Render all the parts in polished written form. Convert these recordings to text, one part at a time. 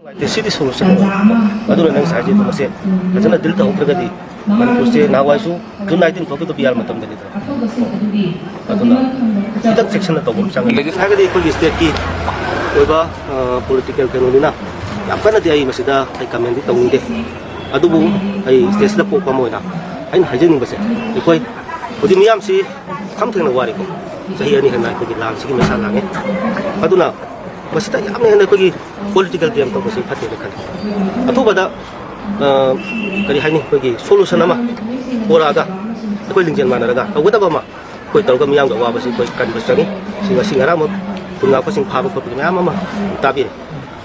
City solution aduna nang saji to se ajana dil ta upragadi manipur se nawaisu jun 19 thobi to biar matam dani ta aduna kidak section na to bom sang legi sagadi ko state ki oiba political kanunina yapana di ai masida ai kamendi tongde adubu ai state da po pamoina ai hajeni base ikoi odi miyam si khamtheng na wari ko sahi ani hana ko lang sigi masa lange aduna masita yamne hana ko gi political game to basi phatte kan atu bada kari haini ko gi solution ama boraga ko lingjen manaraga awada ba ma ko tawga miyam ga wa basi ko kan basani singa singara mo punga ko sing phaba ko miyam ama tabi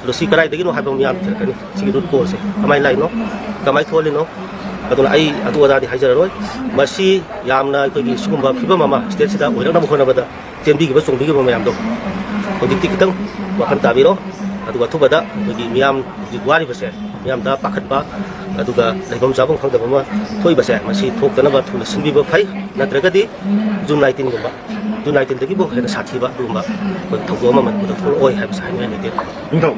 lo si karai degi no habang miyam kan sigi rut ko se amai lai no kamai thole no aduna ai atu wada di hajar roi masi yamna ko gi sugumba phiba mama state sida oira na khona bada tembi gi ba sungbi gi mama yam do ojikti kitang wakan tabiro aduga thubada gi miyam ji wari base miyam da pakhatba aduga leibam jabong khangda ma thoi base masi thoktana ba thula sinbi ba phai natragadi jun 19 gumba jun 19 dagi bo hena sathi ba dumba ko thogo ma man ko thol oi habsa hai ne de ingdo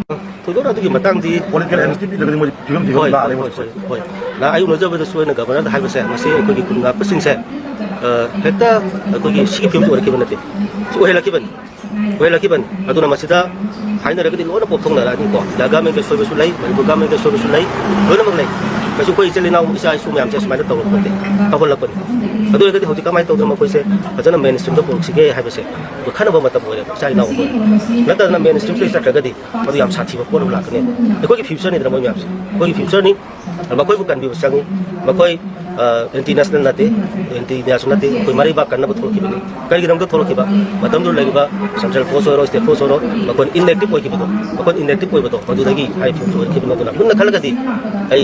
thodo adugi matang di political amnesty dagi mo jigam jigam la le mo hoi na ayu no jaba da suena governor hai base masi ko gi kunga pasing se heta ko gi sigi pim to ke banate so hela kiban wala kiban aduna masida haina ragadi lona popthong na ni ko daga men ke sobe sulai man buga men ke sobe sulai lona maglai kasu ko iseli na isa isu myam che smai to ko te ka hol lakon adu ragadi hoti kamai to ma ko se ajana mainstream to ko sige ha bese ko khana ba mata boye sai na ko nata na mainstream se ragadi adu yam sathi ba ko la kne ko ki future ni dra mo myam ko ki future ni ma ko bu kan bi sang ma ko international nate international nate ko mari ba kan na ba thol ki bani kai gi dam to thol ki ba matam dur lagi ba central force ro state force ro ma ko inactive ko ki ba ma ko inactive ko ba to madu dagi ai future ki ba to na khala gadi ai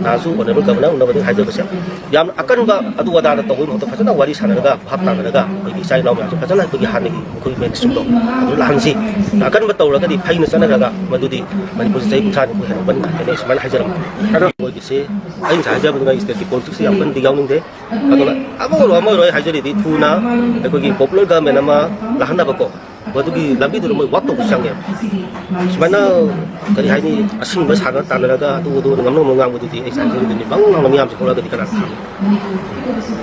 nasu honorable governor na ba haja ba sa yam akan ba adu wada na to ko to phasana wari sana ga phap ta ga ko ki sai na ma phasana ko gi han ni ko men sum to adu lang si akan ba to la gadi phai na sana ga madu di manipur sai puthan ko hen ban ka ne sman hajar ma ko gi se ai sa haja ba ga state politics yang kan digaw ning de aduna amo ro hajari di thuna ko gi popular government ama lahana ba ko wadu gi lambi dur mo wat to sang ya semana kari haini asing ba sana tanara ga du ngam no ngang bu di ai sa ji ni bang ngam yam se ko la ga di kana